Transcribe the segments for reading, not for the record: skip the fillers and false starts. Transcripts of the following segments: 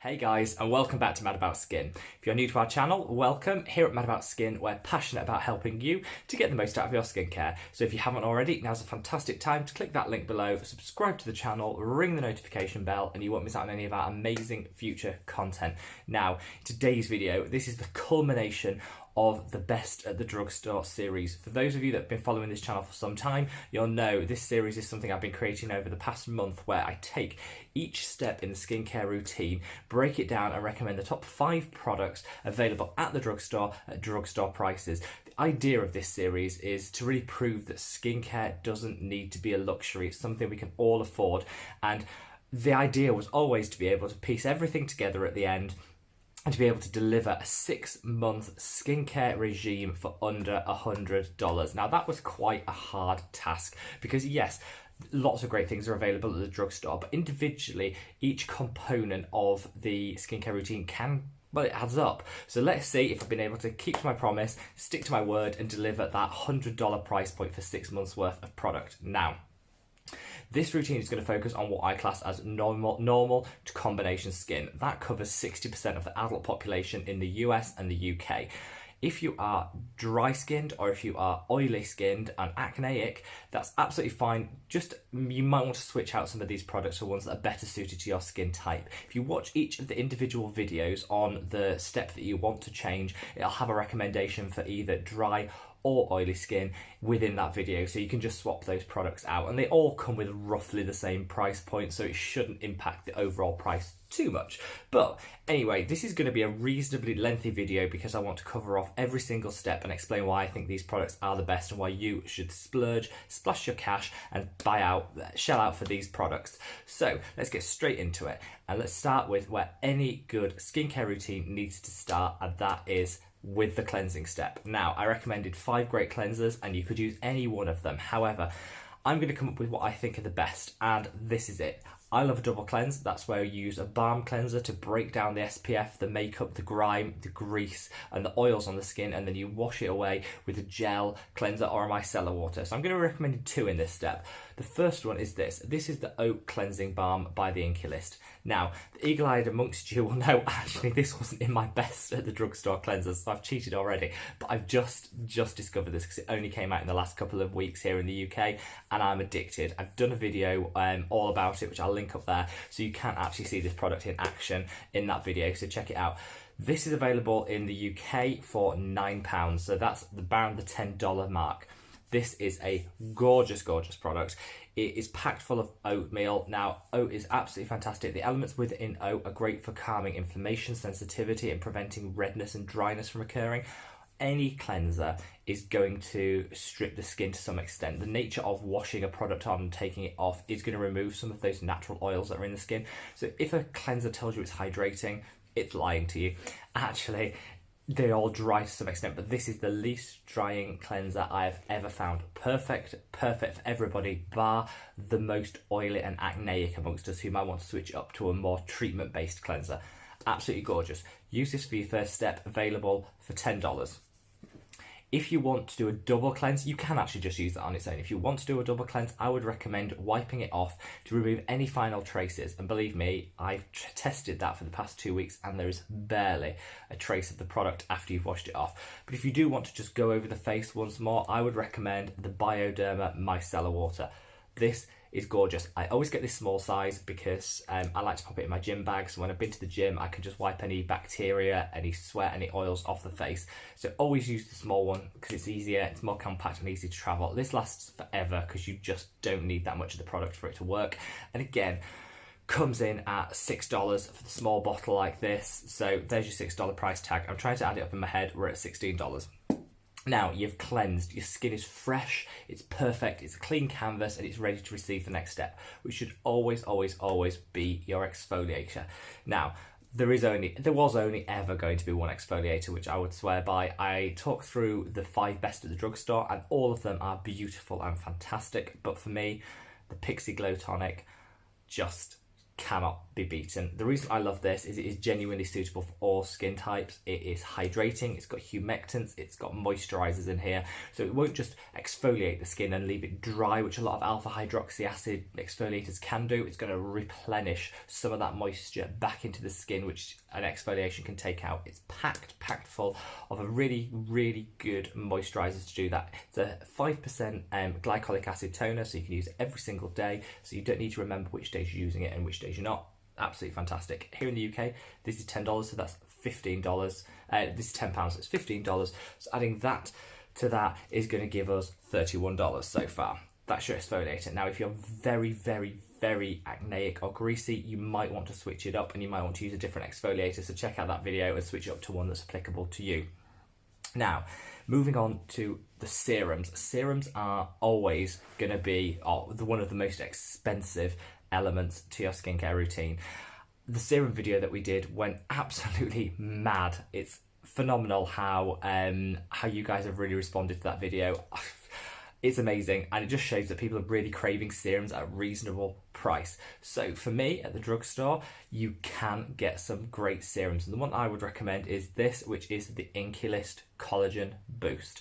Hey guys, and welcome back to Mad About Skin. If you're new to our channel, welcome. Here at Mad About Skin, we're passionate about helping you to get the most out of your skincare. So if you haven't already, now's a fantastic time to click that link below, subscribe to the channel, ring the notification bell, and you won't miss out on any of our amazing future content. Now, today's video, this is the culmination of the Best at the Drugstore series. For those of you that have been following this channel for some time, you'll know this series is something I've been creating over the past month, where I take each step in the skincare routine, break it down and recommend the top 5 products available at the drugstore at drugstore prices. The idea of this series is to really prove that skincare doesn't need to be a luxury. It's something we can all afford, and the idea was always to be able to piece everything together at the end and to be able to deliver a 6-month skincare regime for under $100. Now, that was quite a hard task because, yes, lots of great things are available at the drugstore, but individually, each component of the skincare routine well, it adds up. So let's see if I've been able to keep to my promise, stick to my word, and deliver that $100 price point for 6 months worth of product. Now, this routine is going to focus on what I class as normal to combination skin. That covers 60% of the adult population in the US and the UK. If you are dry skinned or if you are oily skinned and acneic, that's absolutely fine. Just you might want to switch out some of these products for ones that are better suited to your skin type. If you watch each of the individual videos on the step that you want to change, it'll have a recommendation for either dry or oily skin within that video, so you can just swap those products out, and they all come with roughly the same price point, so it shouldn't impact the overall price too much. But anyway, this is going to be a reasonably lengthy video because I want to cover off every single step and explain why I think these products are the best and why you should splash your cash and shell out for these products. So let's get straight into it, and let's start with where any good skincare routine needs to start, and that is with the cleansing step. Now, I recommended 5 great cleansers and you could use any one of them. However, I'm going to come up with what I think are the best, and this is it. I love a double cleanse. That's where you use a balm cleanser to break down the SPF, the makeup, the grime, the grease, and the oils on the skin, and then you wash it away with a gel cleanser or a micellar water. So I'm going to recommend 2 in this step. The first one is this. This is the Oat Cleansing Balm by the Inkey List. Now, the eagle-eyed amongst you will know actually this wasn't in my best at the drugstore cleansers, so I've cheated already. But I've just discovered this because it only came out in the last couple of weeks here in the UK, and I'm addicted. I've done a video all about it, which I'll link up there, so you can actually see this product in action in that video, so check it out. This is available in the UK for £9, so that's around the $10 mark. This is a gorgeous, gorgeous product. It is packed full of oatmeal. Now, oat is absolutely fantastic. The elements within oat are great for calming inflammation, sensitivity, and preventing redness and dryness from occurring. Any cleanser is going to strip the skin to some extent. The nature of washing a product on and taking it off is going to remove some of those natural oils that are in the skin. So if a cleanser tells you it's hydrating, it's lying to you. Actually, they all dry to some extent, but this is the least drying cleanser I have ever found. Perfect for everybody, bar the most oily and acneic amongst us who might want to switch up to a more treatment-based cleanser. Absolutely gorgeous. Use this for your first step, available for $10. If you want to do a double cleanse, you can actually just use that on its own. If you want to do a double cleanse, I would recommend wiping it off to remove any final traces. And believe me, I've tested that for the past 2 weeks and there is barely a trace of the product after you've washed it off. But if you do want to just go over the face once more, I would recommend the Bioderma micellar water. This is gorgeous. I always get this small size because I like to pop it in my gym bag, so when I've been to the gym I can just wipe any bacteria, any sweat, any oils off the face. So always use the small one because it's easier, it's more compact and easy to travel. This lasts forever because you just don't need that much of the product for it to work. And again, comes in at $6 for the small bottle like this. So there's your $6 price tag. I'm trying to add it up in my head, we're at $16. Now, you've cleansed, your skin is fresh, it's perfect, it's a clean canvas, and it's ready to receive the next step, which should always, always, always be your exfoliator. Now, there was only ever going to be one exfoliator, which I would swear by. I talked through the 5 best at the drugstore, and all of them are beautiful and fantastic, but for me, the Pixi Glow Tonic just cannot be beaten. The reason I love this is it is genuinely suitable for all skin types. It is hydrating, it's got humectants, it's got moisturizers in here, so it won't just exfoliate the skin and leave it dry, which a lot of alpha hydroxy acid exfoliators can do. It's going to replenish some of that moisture back into the skin, which an exfoliation can take out. It's packed full of a really good moisturizer to do that. It's a 5% glycolic acid toner, so you can use it every single day, so you don't need to remember which days you're using it and which days you're not. Absolutely fantastic. Here in the UK, this is $10, so that's $15. This is £10, so it's $15. So adding that to that is going to give us $31 so far. That's your exfoliator. Now, if you're very acneic or greasy, you might want to switch it up and you might want to use a different exfoliator. So check out that video and switch it up to one that's applicable to you. Now, moving on to the serums. Serums are always going to be one of the most expensive elements to your skincare routine. The serum video that we did went absolutely mad. It's phenomenal how you guys have really responded to that video. It's amazing, and it just shows that people are really craving serums at a reasonable price. So for me at the drugstore, you can get some great serums, and the one I would recommend is this, which is the Inkey List Collagen Boost.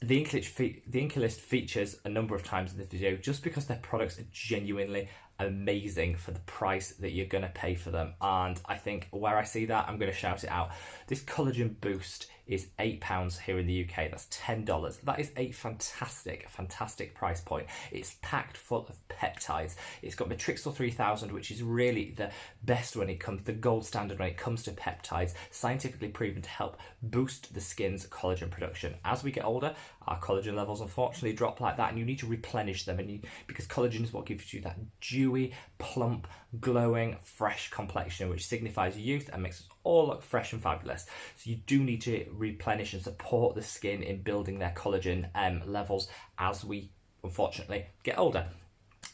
The Inkey List features a number of times in the video just because their products are genuinely amazing for the price that you're going to pay for them, and I think where I see that, I'm going to shout it out. This collagen boost is £8 here in the UK. That's $10. That is a fantastic price point. It's packed full of peptides. It's got Matrixyl 3000, which is really the best when it comes, the gold standard when it comes to peptides, scientifically proven to help boost the skin's collagen production. As we get older, our collagen levels unfortunately drop like that, and you need to replenish them, because collagen is what gives you that dewy, plump, glowing, fresh complexion, which signifies youth and makes us all look fresh and fabulous. So you do need to replenish and support the skin in building their collagen levels as we unfortunately get older.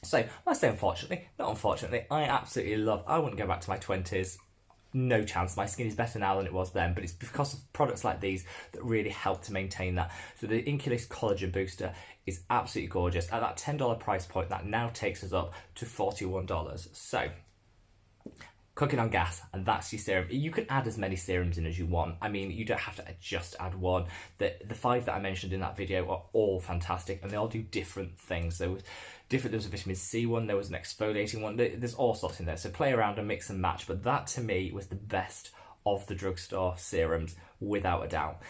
So when I say unfortunately, not unfortunately, I wouldn't go back to my 20s. No chance. My skin is better now than it was then, but it's because of products like these that really help to maintain that. So the Inkey List Collagen Booster is absolutely gorgeous. At that $10 price point, that now takes us up to $41. So cooking on gas, and that's your serum. You can add as many serums in as you want. I mean, you don't have to just add one. The 5 that I mentioned in that video are all fantastic, and they all do different things. There was a vitamin C one, there was an exfoliating one, there's all sorts in there. So play around and mix and match, but that to me was the best of the drugstore serums, without a doubt.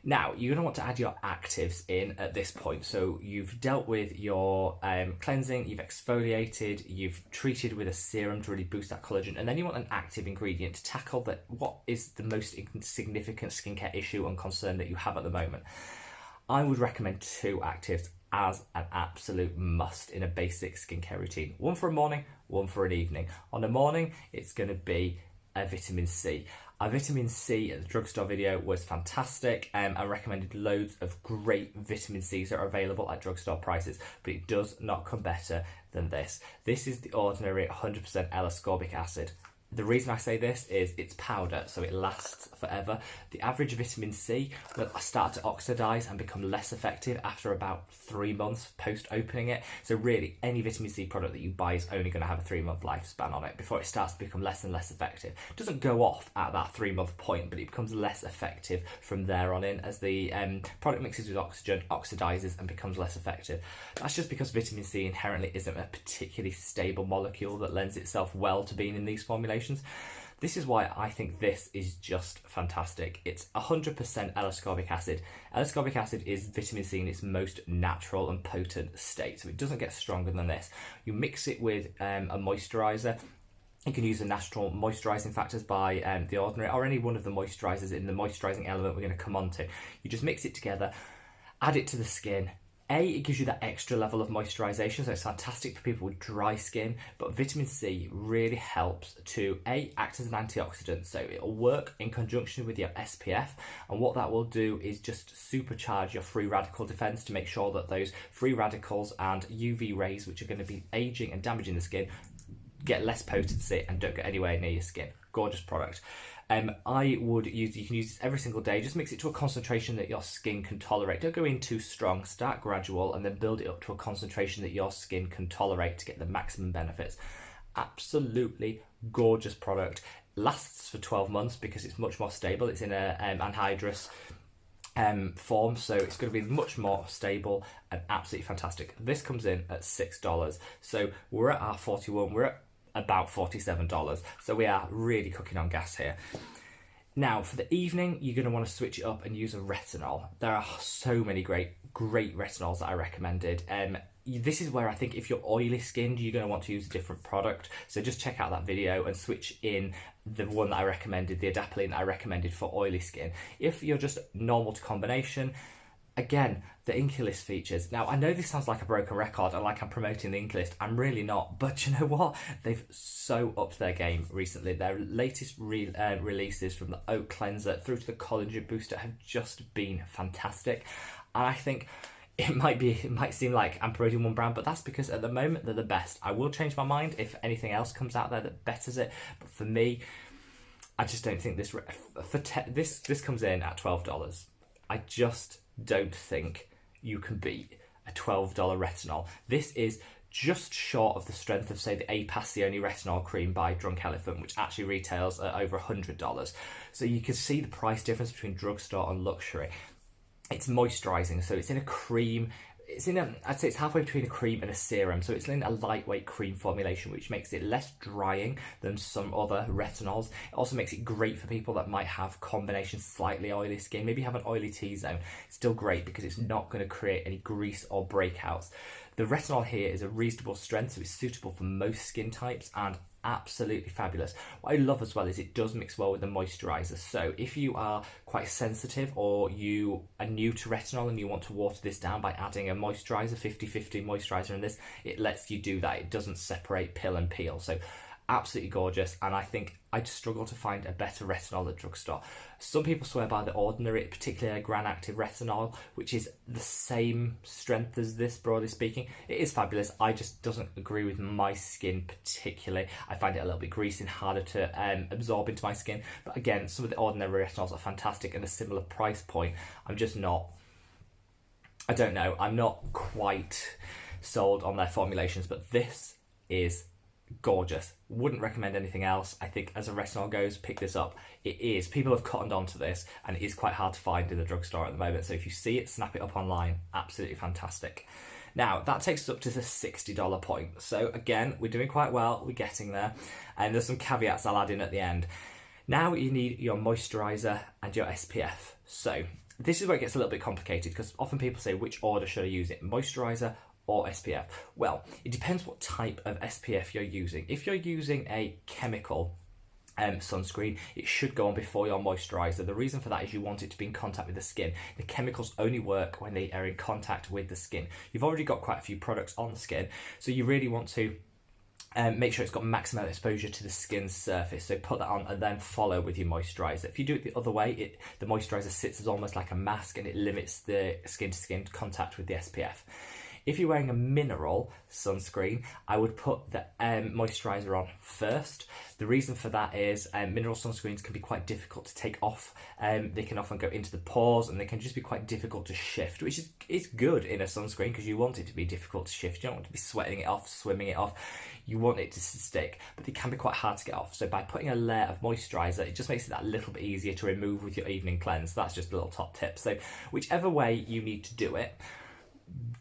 Now, you're going to want to add your actives in at this point. So you've dealt with your cleansing, you've exfoliated, you've treated with a serum to really boost that collagen, and then you want an active ingredient to tackle what is the most significant skincare issue and concern that you have at the moment. I would recommend 2 actives as an absolute must in a basic skincare routine. One for a morning, one for an evening. On the morning, it's going to be a vitamin C. Our vitamin C at the drugstore video was fantastic. I recommended loads of great vitamin Cs that are available at drugstore prices, but it does not come better than this. This is the ordinary 100% l-ascorbic acid. The reason I say this is it's powder, so it lasts forever. The average vitamin C will start to oxidize and become less effective after about 3 months post opening it. So really, any vitamin C product that you buy is only going to have a 3-month lifespan on it before it starts to become less and less effective. It doesn't go off at that 3-month point, but it becomes less effective from there on in as the product mixes with oxygen, oxidizes and becomes less effective. That's just because vitamin C inherently isn't a particularly stable molecule that lends itself well to being in these formulations. This is why I think this is just fantastic. It's 100% l-ascorbic acid. L-ascorbic acid is vitamin C in its most natural and potent state, so it doesn't get stronger than this. You mix it with a moisturizer. You can use the natural moisturising factors by The Ordinary, or any one of the moisturisers in the moisturising element we're going to come on to. You just mix it together, add it to the skin. It gives you that extra level of moisturisation, so it's fantastic for people with dry skin, but vitamin C really helps to act as an antioxidant, so it'll work in conjunction with your SPF, and what that will do is just supercharge your free radical defence to make sure that those free radicals and UV rays, which are going to be aging and damaging the skin, get less potency and don't get anywhere near your skin. Gorgeous product. You can use this every single day. Just mix it to a concentration that your skin can tolerate. Don't go in too strong, start gradual and then build it up to a concentration that your skin can tolerate to get the maximum benefits. absolutely gorgeous product. Lasts for 12 months because it's much more stable. It's in a anhydrous form, so it's going to be much more stable and absolutely fantastic. This comes in at $6, so we're at our 41, we're at about $47, so we are really cooking on gas here. Now, for the evening, you're going to want to switch it up and use a retinol. There are so many great retinols that I recommended. This is where I think if you're oily skinned, you're going to want to use a different product. So just check out that video and switch in the one that I recommended, the adapalene that I recommended for oily skin. If you're just normal to combination, again, the Inkey List features. Now, I know this sounds like a broken record and like I'm promoting the Inkey List. I'm really not. But you know what? They've so upped their game recently. Their latest releases, from the Oat Cleanser through to the Collagen Booster, have just been fantastic. And I think it might seem like I'm promoting one brand, but that's because at the moment they're the best. I will change my mind if anything else comes out there that betters it. But for me, I just don't think this comes in at $12. I just don't think you can beat a $12 retinol. This is just short of the strength of, say, the Apassione retinol cream by Drunk Elephant, which actually retails at over $100. So you can see the price difference between drugstore and luxury. It's moisturising, so it's in a cream. I'd say it's halfway between a cream and a serum, so it's in a lightweight cream formulation, which makes it less drying than some other retinols. It also makes it great for people that might have combination slightly oily skin, maybe have an oily T-zone. It's still great because it's not going to create any grease or breakouts. The retinol here is a reasonable strength, so it's suitable for most skin types and absolutely fabulous. What I love as well is it does mix well with the moisturizer. So if you are quite sensitive or you are new to retinol and you want to water this down by adding a moisturizer, 50-50 moisturizer in this, it lets you do that. It doesn't separate pill and peel. So absolutely gorgeous, and I think I'd struggle to find a better retinol at drugstore. Some people swear by the Ordinary, particularly a Gran-Active retinol, which is the same strength as this, broadly speaking. It is fabulous. I just doesn't agree with my skin particularly. I find it a little bit greasy and harder to absorb into my skin. But again, some of the Ordinary retinols are fantastic and a similar price point. I'm just not, I don't know, I'm not quite sold on their formulations, but this is gorgeous. Wouldn't recommend anything else. I think as a retinol goes, pick this up. It is, people have cottoned onto this, and it is quite hard to find in the drugstore at the moment, so if you see it, snap it up online. Absolutely fantastic. Now that takes us up to the $60 point, so again, we're doing quite well, we're getting there, and there's some caveats I'll add in at the end. Now you need your moisturizer and your SPF. So this is where it gets a little bit complicated, because often people say, which order should I use it, moisturizer or SPF? Well, it depends what type of SPF you're using. If you're using a chemical sunscreen, it should go on before your moisturizer. The reason for that is you want it to be in contact with the skin. The chemicals only work when they are in contact with the skin. You've already got quite a few products on the skin, so you really want to make sure it's got maximum exposure to the skin's surface. So put that on and then follow with your moisturizer. If you do it the other way, the moisturizer sits as almost like a mask and it limits the skin-to-skin contact with the SPF. If you're wearing a mineral sunscreen, I would put the moisturizer on first. The reason for that is mineral sunscreens can be quite difficult to take off. They can often go into the pores and they can just be quite difficult to shift, which is good in a sunscreen because you want it to be difficult to shift. You don't want to be sweating it off, swimming it off. You want it to stick, but it can be quite hard to get off. So by putting a layer of moisturizer, it just makes it that little bit easier to remove with your evening cleanse. That's just a little top tip. So whichever way you need to do it,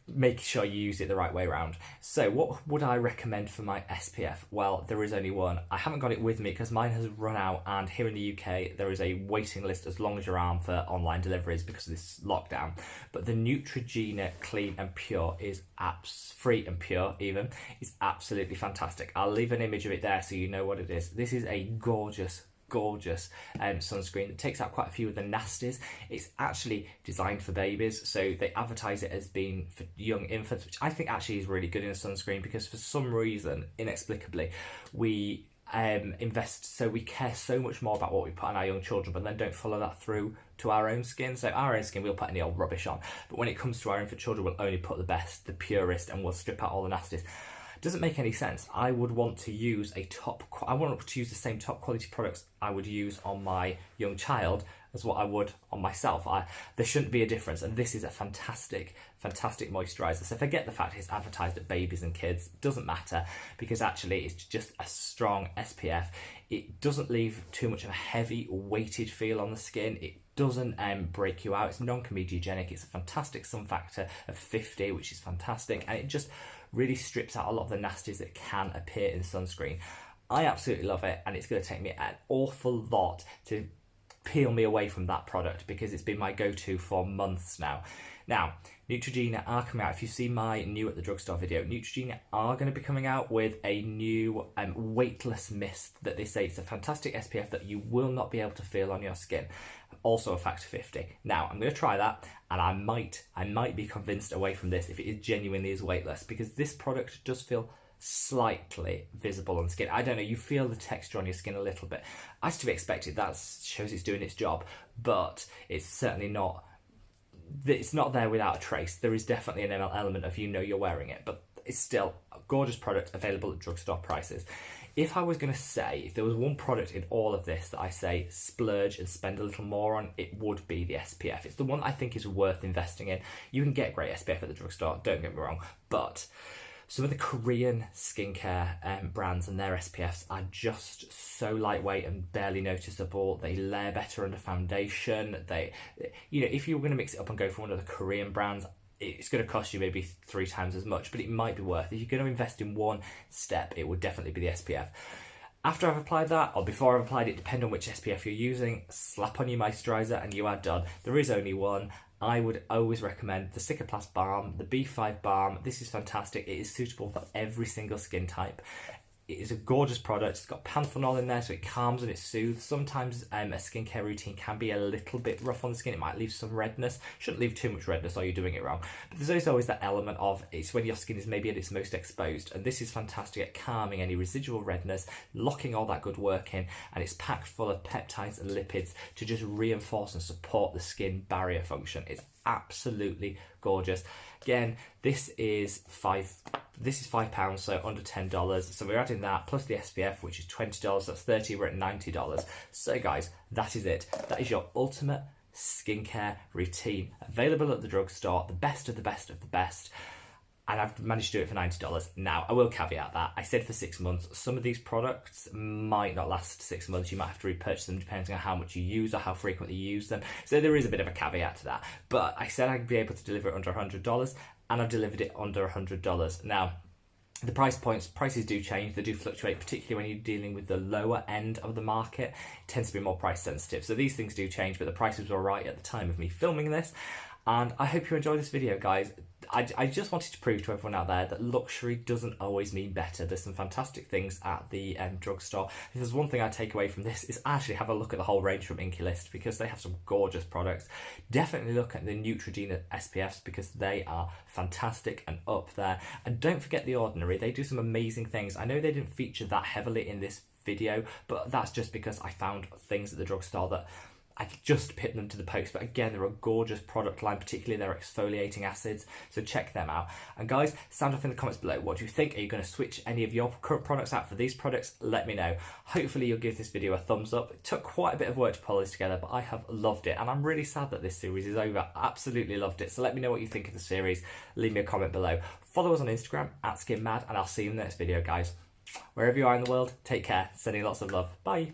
make sure you use it the right way around. So what would I recommend for my SPF? Well, there is only one. I haven't got it with me because mine has run out, and here in the UK there is a waiting list as long as your arm for online deliveries because of this lockdown. But the Neutrogena Clean and Pure is free and pure even, is absolutely fantastic. I'll leave an image of it there so you know what it is. This is a gorgeous sunscreen that takes out quite a few of the nasties. It's actually designed for babies, so they advertise it as being for young infants, which I think actually is really good in a sunscreen because for some reason, inexplicably, we we care so much more about what we put on our young children, but then don't follow that through to our own skin. So our own skin, we'll put any old rubbish on, but when it comes to our infant children, we'll only put the best, the purest, and we'll strip out all the nasties. doesn't make any sense. I would want to use I want to use the same top quality products I would use on my young child as what I would on myself. There shouldn't be a difference, and this is a fantastic moisturizer. So forget the fact it's advertised at babies and kids, doesn't matter, because actually it's just a strong SPF. It doesn't leave too much of a heavy weighted feel on the skin. It doesn't break you out. It's non-comedogenic. It's a fantastic sun factor of 50, which is fantastic, and it just really strips out a lot of the nasties that can appear in sunscreen. I absolutely love it, and it's going to take me an awful lot to peel me away from that product because it's been my go-to for months now. Now, Neutrogena are coming out. If you see my new at the drugstore video, Neutrogena are going to be coming out with a new weightless mist that they say it's a fantastic SPF that you will not be able to feel on your skin. Also a factor 50. Now, I'm going to try that, and I might be convinced away from this if it genuinely is weightless, because this product does feel slightly visible on skin. I don't know, you feel the texture on your skin a little bit. As to be expected, that shows it's doing its job, but it's certainly not, it's not there without a trace. There is definitely an element of you're wearing it, but it's still a gorgeous product available at drugstore prices. If I was going to say, if there was one product in all of this that I say splurge and spend a little more on, it would be the SPF. It's the one I think is worth investing in. You can get great SPF at the drugstore, don't get me wrong, but some of the Korean skincare brands and their SPFs are just so lightweight and barely noticeable. They layer better under foundation. If you were going to mix it up and go for one of the Korean brands, it's going to cost you maybe 3 times as much, but it might be worth it. If you're going to invest in one step, it would definitely be the SPF. After I've applied that, or before I've applied it, depending on which SPF you're using, slap on your moisturizer and you are done. There is only one. I would always recommend the Cicaplast balm, the B5 balm. This is fantastic. It is suitable for every single skin type. It is a gorgeous product. It's got panthenol in there, so it calms and it soothes. Sometimes a skincare routine can be a little bit rough on the skin. It might leave some redness. Shouldn't leave too much redness or you're doing it wrong. But there's always that element of it's when your skin is maybe at its most exposed. And this is fantastic at calming any residual redness, locking all that good work in, and it's packed full of peptides and lipids to just reinforce and support the skin barrier function. It's absolutely gorgeous. Again, this is £5, so under $10. So we're adding that plus the SPF, which is $20. That's $30. We're at $90. So guys, that is it. That is your ultimate skincare routine, available at the drugstore. The best of the best of the best. And I've managed to do it for $90. Now, I will caveat that. I said for 6 months. Some of these products might not last 6 months. You might have to repurchase them depending on how much you use or how frequently you use them. So there is a bit of a caveat to that. But I said I'd be able to deliver it under $100, and I've delivered it under $100. Now, the prices do change. They do fluctuate, particularly when you're dealing with the lower end of the market. It tends to be more price sensitive. So these things do change, but the prices were right at the time of me filming this. And I hope you enjoyed this video, guys. I just wanted to prove to everyone out there that luxury doesn't always mean better. There's some fantastic things at the drugstore. If there's one thing I take away from this is actually have a look at the whole range from Inkey List, because they have some gorgeous products. Definitely look at the Neutrogena SPFs because they are fantastic and up there. And don't forget The Ordinary. They do some amazing things. I know they didn't feature that heavily in this video, but that's just because I found things at the drugstore that I just pipped them to the post. But again, they're a gorgeous product line, particularly their exfoliating acids. So check them out. And guys, sound off in the comments below. What do you think? Are you going to switch any of your current products out for these products? Let me know. Hopefully you'll give this video a thumbs up. It took quite a bit of work to pull this together, but I have loved it. And I'm really sad that this series is over. Absolutely loved it. So let me know what you think of the series. Leave me a comment below. Follow us on Instagram @SkinMad, and I'll see you in the next video, guys. Wherever you are in the world, take care. Sending lots of love. Bye.